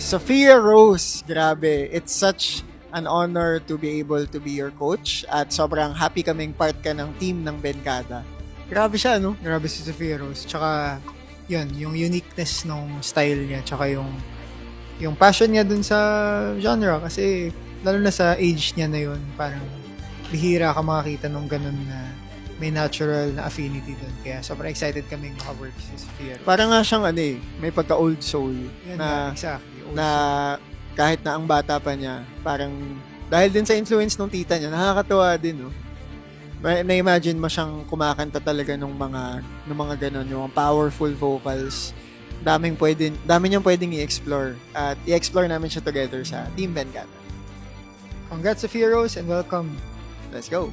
Sophia Rose, grabe. It's such an honor to be able to be your coach at sobrang happy kaming part ka ng team ng Benkada. Grabe siya, no? Grabe si Sophia Rose. Tsaka, yun, yung uniqueness ng style niya, tsaka yung passion niya dun sa genre. Kasi, lalo na sa age niya na yun, parang bihira ka makakita nung ganun na may natural na affinity dun. Kaya sobrang excited kaming makawork si Sophia Rose. Parang nga siyang may pagka-old soul Yan na, exactly. na kahit na ang bata pa niya, parang dahil din sa influence ng tita niya, nakakatuwa din, no? Na-imagine mo siyang kumakanta talaga nung mga ganun, yung powerful vocals. Dami niyang pwedeng i-explore. At i-explore namin siya together sa Team Benkada. Congrats, Sophia Rose, and welcome. Let's go!